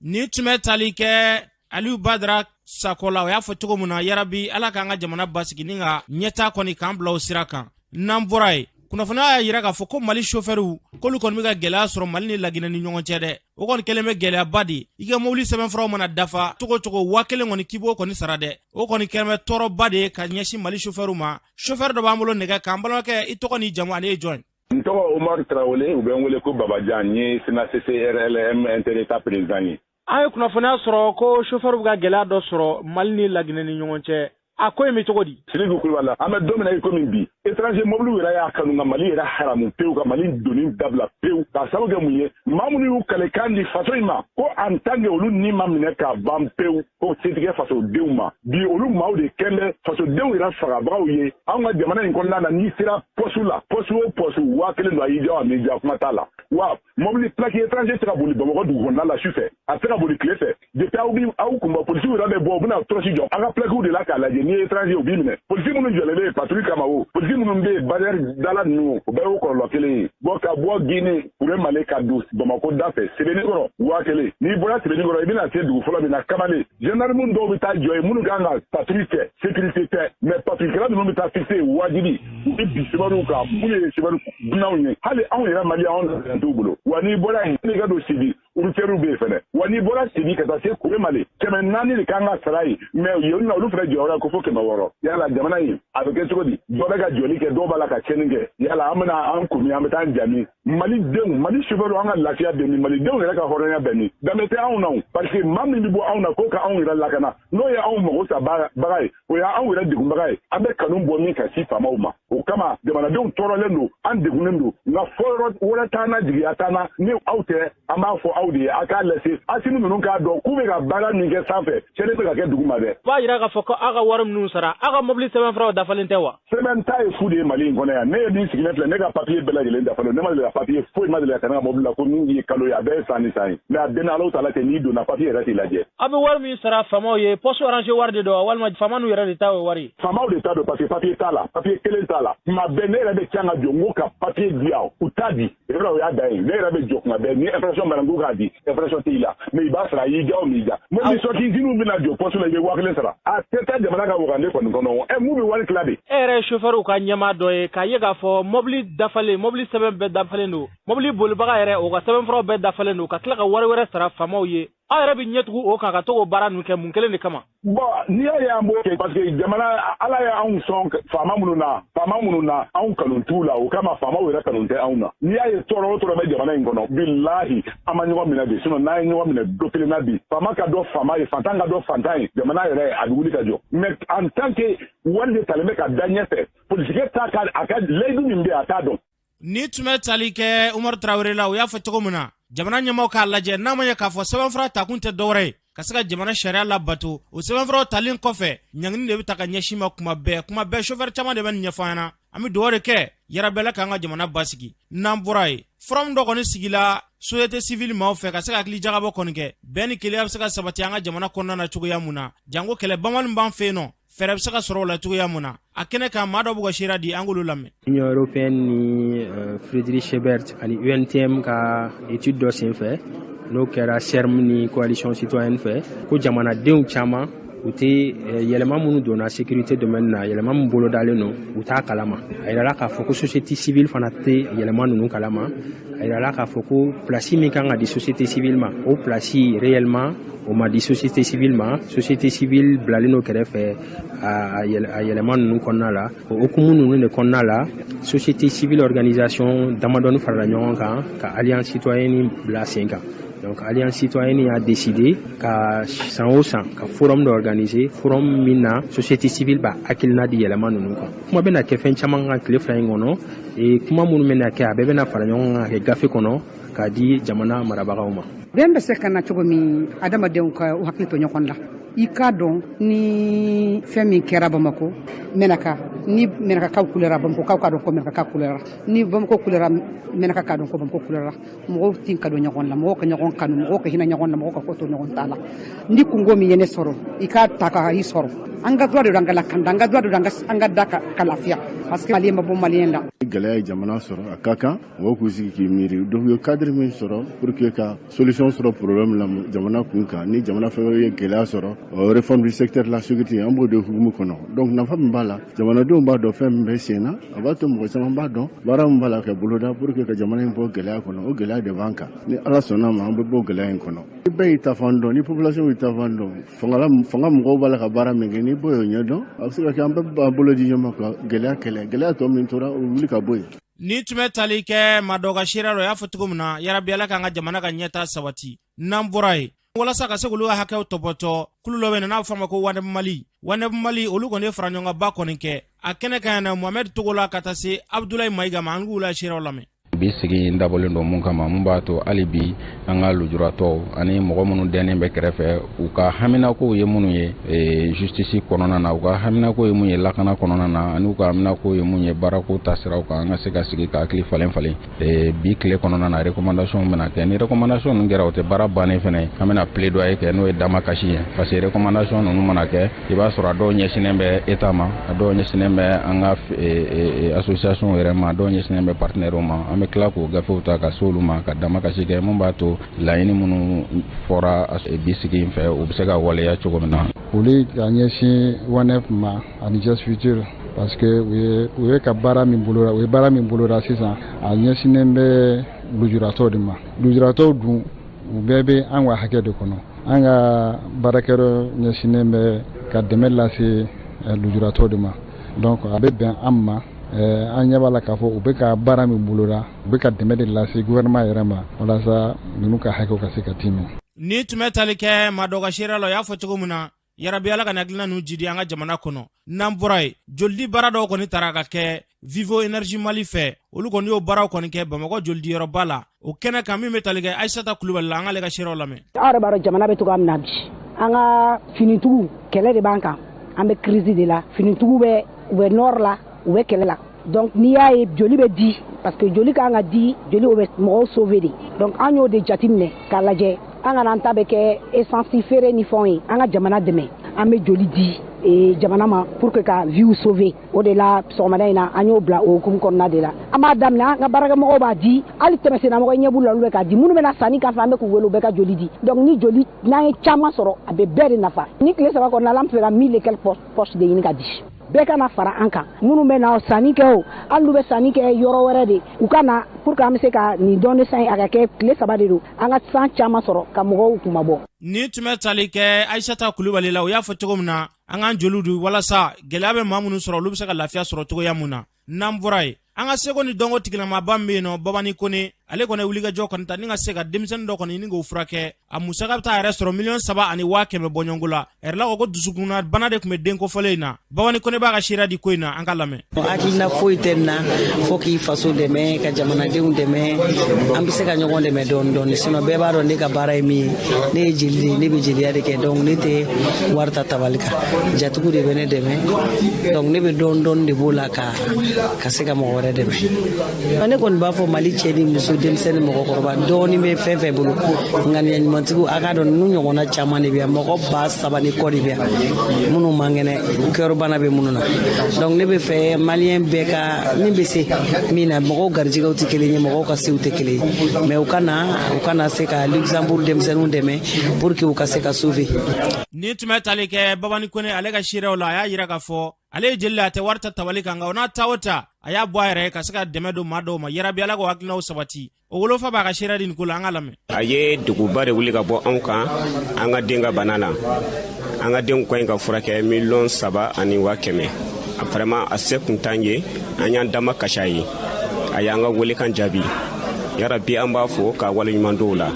Ni tun bɛ tali kɛ Aliyu Badara Sakola o y'a fɔ cogo min na yarabi ala k'an ka jamana basigi ni ka ɲɛtaa kɔni k'an bila o sira kan n'an bɔra ye kunnafoniya y'a yira k'a fɔ ko Mali chauffeurs k'olu kɔni bɛ ka gɛlɛya sɔrɔ Mali ni Laginɛ ni ɲɔgɔn cɛ dɛ o kɔni kɛlen bɛ gɛlɛyaba de i ka mobili sɛbɛnfuraw mana dafa cogo cogo 1000 kɔni k'i b'o kɔni sara dɛ o kɔni kɛlen bɛ tɔɔrɔba de ye ka ɲɛsin Mali chauffeurs ma chauffeur dɔ b'an bolo nɛgɛ k'an balimakɛ i tɔgɔ ni jamu ani e jɔn. N tɔgɔ Omar Traoré u bɛ n wele ko Babajan n ye CNCCRLM Interétat président ye. An ye kunnafoniya sɔrɔ ko chauffeur bɛ ka gɛlɛya dɔ sɔrɔ Mali ni Laginɛ ni ɲɔgɔn cɛ a ko in bɛ cogo di. Sirigu Kulibali an bɛ don min na i komi bi étranger mobile yɛrɛ y'a kanu nka Mali yɛrɛ haramu pewu ka Mali doni dabila pewu k'a sababu kɛ mun ye maa minnu y'u kalekan di faso in ma ko en tant que olu ni ma minɛ k'a ban pewu ko setigɛ fasodenw ma bi olu maaw de kɛn bɛ fasodenw yɛrɛ fagabagaw ye anw ka jamana in kɔnɔna na n'i sera poste la poste o poste 1000 don a y'i diya a m'i diya kuma t'a la wa mobili plaque étranger tɛ ka boli Bamakɔ dugu kɔnɔna la su fɛ a tɛ ka boli tile fɛ depuis aw kunba polisiw yɛrɛ bɛ bɔ u bɛna tɔrɔsi jɔ an ka plaquew de la k'a lajɛ n'i ye étranger u b'i minɛ polisi minnu jɔlen bɛ patrouille kama o polisi minnu bɛ barrière dala ninnu o bɛɛ y'o kɔlɔlɔ kelen ye bon ka bɔ Guinée u bɛ Mali ka don Bamakɔ da fɛ Sebenikɔrɔ 1000 n'i bɔra Sebenikɔrɔ i bɛna se dugu fɔlɔ min na Kamale gendarme dɔw bɛ taa jɔ yen minnu kan ka patrouille kɛ sécurité tɛ mais patrouillekɛla ninnu bɛ taa fixer wajibi u bɛ bin sɛbɛnniw kan minnu ye sɛbɛnni dunanw ye hali anw yɛrɛ Maliyɛn anw t'u bolo wa n'i bɔra yen n'i ka don Sibi routiers bɛ yen fɛnɛ wa n'i bɔra Sibi ka taa se Kure Mali 400 de kan ka sara ye mais yen na olu fɛnɛ jɔyɔrɔ ko fo 600 yala jamana in a bɛ kɛ cogo di dɔ bɛ ka jɔli kɛ dɔw b'a la ka cɛnni kɛ yala an bɛna an kumi an bɛ taa an jami Malidenw Mali chauffeur an ka lafiya bɛ min Malidenw yɛrɛ ka hɔrɔnya bɛ min danbe tɛ anw na parce que maa min bɛ bɔ anw na k'o ka anw yɛrɛ lakana n'o ye anw mago sa baga ye o y'anw yɛrɛ degunbaga ye an bɛ kanu bɔ min ka si faamaw ma o kama jamanadenw tɔɔrɔlen don an degunnen don nka fɔ yɔrɔ wɛrɛ t'an na jigiya t'an na ni aw tɛ an b'a fɔ aw de ye a k'a lase Asimi ninnu k'a dɔn k'u bɛ ka baara min kɛ sanfɛ cɛnni bɛ ka kɛ dugu ma dɛ. B'a jira k'a fɔ ko aw ka wari minnu sara aw ka mobili sɛbɛnfuraw dafalen tɛ wa. Sɛbɛn ta ye fu de ye Mali in kɔnɔ yan ne ye min sigilen filɛ ne ka papier bɛɛ lajɛlen dafalen ne ma deli ka papier foyi ma deli ka tɛmɛ mobili la ko min ye kalo ye a bɛɛ ye san ni san ye mais a bɛɛ n'Alaw taala cɛ n'i donna papier yɛrɛ t'i lajɛ. Aw bɛ wari min sara faamaw ye poste orange wari de don walima faama n'u yɛrɛ de ta o wari. Faamaw de ta don parce que papier t'a la papier kelen t'a la tuma bɛɛ ne yɛrɛ bɛ can ka jɔ n ko ka papier di yan u t'a di yɔrɔ o y'a dan ye ne yɛrɛ bɛ jɔ tuma bɛɛ ni infraction bana n ko k'a di infraction t'i la mais i b'a sara i y'i diya o m'i diya mobili sortisiw bɛna jɔ poste la i bɛ 1000 sara a tɛ taa jamana ka wagande kɔni kɔnɔ mun bɛ wari tila de. E yɛrɛ chauffeur ka ɲɛmaa dɔ ye k'a ye k'a fɔ mobili dafalen mobili sɛbɛn bɛɛ dafalen don mobili bolibaga yɛrɛ o ka sɛbɛnfuraw bɛɛ dafalen don ka tila ka wari wɛrɛ sara faamaw ye aw yɛrɛ bɛ ɲɛtugu o kan ka to k'o baara ninnu kɛ mun kelen de kama. Bon n'i y'a ye an b'o kɛ parce que jamana Ala ye anw sɔn faama minnu na anw kanu t'u la o kama faamaw yɛrɛ kanu tɛ anw na n'i y'a ye tɔɔrɔ o tɔɔrɔ bɛ jamana in kɔnɔ bilahi an ma ɲɔgɔn minɛ bi sinon n'an ye ɲɔgɔn minɛ do kelen na bi faama ka dɔ faama ye fantan ka dɔ fantan ye jamana yɛrɛ a bɛ wuli ka jɔ mais en tant que wari de talen bɛ ka da ɲɛfɛ politique t'a ka a ka layidu min bɛ a t'a dɔn. Ni tun bɛ tali kɛ Umar Traoré la o y'a fɔ cogo min na jamana ɲɛmaaw k'a lajɛ n'a ma ɲɛ k'a fɔ sɛbɛnfura takun tɛ dɔwɛrɛ ye ka se ka jamana sariya labato o sɛbɛnfuraw talen kɔfɛ ɲangini de bɛ ta ka ɲɛsin ma kuma bɛɛ chauffeur caman de bɛ nin ɲɛfɔ an ɲɛna an bɛ dugawu de kɛ yarabɛla k'an ka jamana basigi n'an bɔra ye forum dɔ kɔni sigila société civile maaw fɛ ka se ka hakili jagabɔ kɔni kɛ bɛn ni kelenya bɛ se ka sabati an ka jamana kɔnɔna na cogoya mun na jango kɛlɛ bamanin b'an fɛ yen nɔ fɛɛrɛ bɛ se ka sɔrɔ o la cogoya mun na a kɛnɛ kan maa dɔ b'u ka sira di an k'olu lamɛn. Union européenne ni Friedrich Ebert ani UNTM ka étude dɔ senfɛ n'o kɛra CERM ni coalition citoyenne fɛ ko jamanadenw caman u tɛ yɛlɛma minnu donna sécurité domaine na yɛlɛma min bolodalen don u t'a kalama a yirala k'a fɔ ko société civile fana tɛ yɛlɛma ninnu kalama a yirala k'a fɔ ko place min kan ka di société civile ma o place réellement o ma di société civile ma société civile bilalen n'o kɛrɛfɛ a yɛlɛma ninnu kɔnɔna la o hukumu ninnu de kɔnɔna la société civile organisation damadɔni farala ɲɔgɔn kan ka alliance citoyenne bila sen kan. Donc Alliance citoyenne a décidé ka san o san ka forum d'organiser forum min na société civile ba hakilina di yɛlɛma ninnu kan kuma bɛna kɛ fɛn caman kan tile fila in kɔnɔ kuma minnu bɛna kɛ a bɛɛ bɛna fara ɲɔgɔn kan kɛ gafe kɔnɔ k'a di jamana marabagaw ma. bɛn bɛ se ka na cogo min adamadenw ka u hakili to ɲɔgɔn la. I k'a dɔn ni fɛn min kɛra Bamako Menaka ni Menakakaw kulera Bamakokaw k'a dɔn ko Menakakaw kulera ni Bamako kulera Menaka k'a dɔn ko Bamako kulera mɔgɔw tin ka don ɲɔgɔn la mɔgɔw ka ɲɔgɔn kanu mɔgɔw ka hinɛ ɲɔgɔn na mɔgɔw ka ko to ɲɔgɔn ta la ni kungo min ye ne sɔrɔ i k'a ta ka i sɔrɔ an ka droit de don an ka lakanda an ka droit de don an ka da ka lafiya parce que maliyɛn ma bɔ maliyɛn la. Gɛlɛya ye jamana sɔrɔ a ka kan mɔgɔw k'u sigi k'i miiri donc u ye cadre min sɔrɔ pour que ka solution sɔrɔ problème la jamana kun kan ni jamana fɛn wɛrɛ ye gɛlɛya sɔrɔ réforme du secteur de la sécurité an b'o de hukumu kɔnɔ donc nafa min b'a la jamanadenw b'a dɔn fɛn min bɛ sen na a b'a to mɔgɔ caman b'a dɔn baara min b'a la ka boloda pour que ka jamana in bɔ gɛlɛya kɔnɔ o gɛlɛya de b'an kan ni ala sɔnna ma an bɛ bɔ gɛlɛya in kɔnɔ ni bɛɛ y'i ta fan dɔn ni population y'i ta fan dɔn fanga mɔgɔw b'a la ka baara min kɛ ni bɔ y'o ɲɛdɔn a bɛ se ka kɛ an bɛɛ b'an bolo di ɲɔgɔn ma ka gɛlɛya kɛlɛ gɛlɛya tɔ min tora o wuli ka bɔ yen. Ni tun bɛ tali kɛ maa dɔ ka seereya la o y'a fɔ cogo min na yarabi Ala k'an ka jamana ka ɲɛtaa sabati n'an bɔra yen walasa ka se k'olu ka hakɛw tɔpɔtɔ kulu dɔ bɛ yen n'a bɛ fɔ a ma ko Waneb Mali olu kɔni ye fara ɲɔgɔn kan ba kɔni kɛ a kɛnɛ kan yan na Mohamed Togola ka taa se Abdoulaye Mayiga ma an k'u la seereyaw lamɛn. Bi sigi dabɔlen don mun kama mun b'a to hali bi an ka lujuratɔw ani mɔgɔ minnu dɛnnen bɛ kɛrɛfɛ u ka haminakow ye minnu ye justice kɔnɔna na u ka haminako ye mun ye lakana kɔnɔna na ani u ka haminako ye mun ye baarako tasiraw kan an ka se ka sigi ka hakili falen bi tile kɔnɔna na recommandation bɛna kɛ ni recommandation ninnu kɛra o tɛ baara bannen fɛnɛ an bɛna plaidoyer kɛ n'o ye dama kasi ye parce que recommandation ninnu mana kɛ i b'a sɔrɔ a dɔw ɲɛsinnen bɛ état ma a dɔw ɲɛsinnen bɛ an ka association yɛrɛ ma a dɔw ɲɛsinnen bɛ partenaires ma an bɛ tila k'o gafew ta ka se olu ma ka dama kasi kɛ mun b'a to laɲini minnu fɔra bi sigi in fɛ u bɛ se ka waleya cogo min na. Olu ka ɲɛsin Waneb ma ani Just Future parce que u ye ka baara min boloda u ye baara min boloda sisan a ɲɛsinnen bɛ lujuratɔw de ma lujuratɔw dun u bɛɛ bɛ an ka hakɛ de kɔnɔ an ka baarakɛyɔrɔ ɲɛsinnen bɛ ka dɛmɛ lase lujuratɔw de ma donc a bɛ bɛn an ma. An ɲɛ b'a la k'a fɔ u bɛ ka baara min boloda u bɛ ka dɛmɛ de lase gouvernement yɛrɛ ma walasa ninnu ka hakɛw ka se ka timi. Ni tun bɛ tali kɛ maa dɔ ka seereya la o y'a fɔ cogo min na yarabi Ala ka hakilina ninnu jidi an ka jamana kɔnɔ n'an bɔra yen jolidi baara dɔw kɔni taara ka kɛ Vivo Energy Mali fɛ olu kɔni y'o baaraw kɔni kɛ Bamakɔ jolidi yɔrɔba la o kɛnɛ kan min bɛ tali kɛ Aissata Kulubali la an k'ale ka seereyaw lamɛn. Aw yɛrɛ b'a dɔn jamana bɛ cogoya min na bi an ka finitigiw kɛlɛ de b'an kan an bɛ crise de la finitigiw u bɛ nord la u bɛ kɛlɛ la. Donc n'i y'a ye joli bɛ di parce que joli kan ka di joli o bɛ mɔgɔw sauver de donc an y'o de jateminɛ k'a lajɛ an kana an ta bɛ kɛ essence feere ni fɛnw ye an ka jamana dɛmɛ an bɛ joli di jamana ma pour que ka vie sauver o de la sɔgɔmada in na an y'o bila o hukumu kɔnɔna de la an b'a daminɛ an ka baarakɛmɔgɔw b'a di hali tɛmɛsennamɔgɔ ɲɛ b'u la olu bɛ k'a di minnu bɛna sanni kan fɛ an bɛ k'u wele u bɛ ka joli di donc ni joli n'an ye caman sɔrɔ a bɛ bɛɛ de nafa ni tile 3 kɔnɔna la an bɛ fɛ ka 1000 et quelques postes de ɲini ka di. Bɛɛ kana fara an kan minnu bɛ na sanni kɛ o hali n'u bɛ sanni kɛ yɔrɔ wɛrɛ de u ka na pour que an bɛ se ka nin dɔɔni san a ka kɛ tile 3 de don an ka san caman sɔrɔ ka mɔgɔw kuma bɔ. Ni tun bɛ tali kɛ Aissata Kulubali la o y'a fɔ cogo min na an k'an joliw di walasa gɛlɛya bɛ maa minnu sɔrɔ olu bɛ se ka lafiya sɔrɔ cogoya mun na n'an bɔra yen an ka seko ni dɔnko tigilamaba min bɛ yen nɔ Babani Kone ale kɔni ye wulikajɔ kɔni ta ni ka se ka denmisɛnnin dɔ kɔni ɲini k'o furakɛ a musaka bɛ taa yɛrɛ sɔrɔ 3,500,000 bɔ ɲɔgɔn la ɛrɛ la ko dusukunna bana de tun bɛ den kofɔlen in na Babani Kone b'a ka seereya di ko in na an ka lamɛn. Hakilina foyi tɛ nin na fo k'i faso dɛmɛ ka jamanadenw dɛmɛ an bɛ se ka ɲɔgɔn dɛmɛ dɔɔni dɔɔni sinon bɛɛ b'a dɔn ne ka baara ye min ye ne ye jeli de ye ne bɛ jeliya de kɛ donc ne tɛ wari ta tabali kan jatigiw de bɛ ne dɛmɛ donc ne bɛ dɔɔni dɔɔni de b'o la ka se ka mɔgɔ wɛrɛ dɛmɛ ne kɔni b'a fɔ Mali cɛ ni muso denmisɛnnin mɔgɔkɔrɔba dɔɔni bɛ fɛn fɛn bolo ŋaniya ɲumantigiw a ka dɔn ninnu ɲɔgɔnna caman de bɛ yan mɔgɔ 3,000 ni kɔ de bɛ yan minnu man kɛnɛ kɛyɔrɔbana bɛ minnu na donc ne bɛ fɛ maliyɛn bɛɛ ka min bɛ se min na mɔgɔw garijɛgɛw tɛ kelen ye mɔgɔw ka sew tɛ kelen ye mais u kana se ka Luxembourg denmisɛnninw dɛmɛ pour que u ka se ka sauver. Ni tun bɛ tali kɛ Babani Kone ale ka seereyaw la a y'a yira k'a fɔ ale ye jeli la a tɛ wari ta tabali kan nka o n'a ta o ta a y'a bɔ a yɛrɛ ka se ka dɛmɛ don maa dɔw ma yarabi Ala k'o hakilinaw sabati o wolofa b'a ka seereya di nin ko la an ka lamɛn. A ye degunba de wuli ka bɔ anw kan an ka den ka bana la an ka den kɔ in ka furakɛ 3,500,000 vraiment a se kun t'an ye an y'an dama kasi a ye a y'an ka welekan jaabi yarabi an b'a fɔ k'a waleɲuman dɔw la.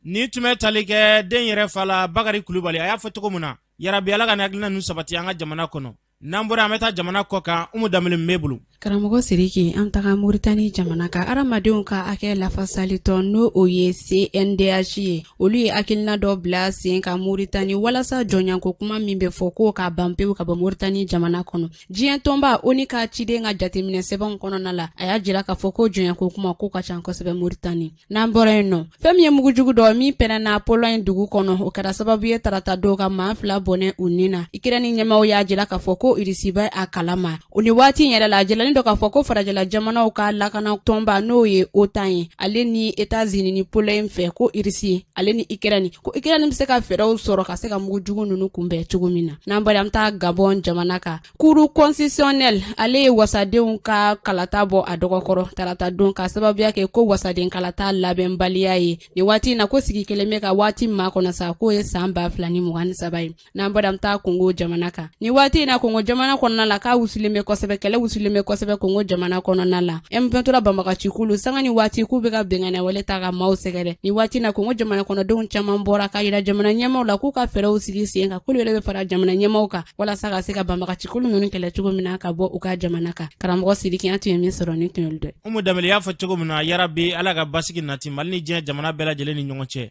Ni tun bɛ tali kɛ den yɛrɛ fa la Bakari Kulubali a y'a fɔ cogo min na yarabi Ala ka nin hakilina ninnu sabati an ka jamana kɔnɔ n'an bɔra an bɛ taa jamana kɔ kan Umu Danbele b'e bolo. Karamɔgɔ Sidiki an taga Mauritanie jamana ka adamadenw ka hakɛ lafasalitɔ n'o o ye CNDH ye olu ye hakilina dɔ bila sen ka Mauritanie walasa jɔnyanko kuma min bɛ fɔ ko ka ban pewu ka bɔ Mauritanie jamana kɔnɔ diɲɛ tɔnba ONU ka ciden ka jateminɛ sɛbɛnw kɔnɔna la a y'a jira k'a fɔ ko jɔnyanko kuma ko ka ca kosɛbɛ Mauritanie n'an bɔra yen nɔ fɛn min ye mugujugu dɔ min pɛrɛnna Pologne dugu kɔnɔ o kɛra sababu ye tarata dɔw ka maa 2 bɔnɛ u nin na Ukraine ɲɛmaaw y'a jira k'a fɔ ko Irisiba a kalama o ni waati in yɛrɛ la jɛlani dɔ k'a fɔ ko farajɛla jamanaw ka lakana tɔnba n'o ye OTAN ye ale ni États-Unis ni Pologne fɛ ko Irisi ale ni Ukraine ko Ukraine bɛ se ka fɛɛrɛw sɔrɔ ka se ka mugujugu ninnu kunbɛn cogo min na n'an bɔra an taa Gabon jamana kan Cour constitutionnelle ale ye wasadenw ka kalata bɔ a dɔgɔkɔrɔ tarata don ka sababuya kɛ ko wasaden kalata labɛnbaliya ye ni waati in na ko sigi kelen bɛ ka waati maa kɔnɔ sa ko ye san 2023 ye n'an bɔra an taa Congo jamana kan ni waati in na Congo jamana kɔnɔna la k'a wusulen bɛ kosɛbɛ kɛlɛ wusulen bɛ kosɛbɛ Congo jamana kɔnɔna la M23 banbagacikulu sanga ni waati k'u bɛ ka bɛngɛnɛ wale ta ka maaw sɛgɛrɛ ni waati na Congo jamana kɔnɔdenw caman bɔra ka yira jamana ɲɛmaaw la k'u ka fɛɛrɛw sigi sen kan k'olu yɛrɛ bɛ fara jamana ɲɛmaaw kan walasa ka se ka banbagacikulu ninnu kɛlɛ cogo min na ka bɔ u ka jamana kan karamɔgɔ Sidiki an tun ye min sɔrɔ ni tun ye dɛ Umu Dameli y'a fɔ cogo min na yarabi Ala ka basigi nati Mali ni diɲɛ jamana bɛɛ lajɛlen ni ɲɔgɔn cɛ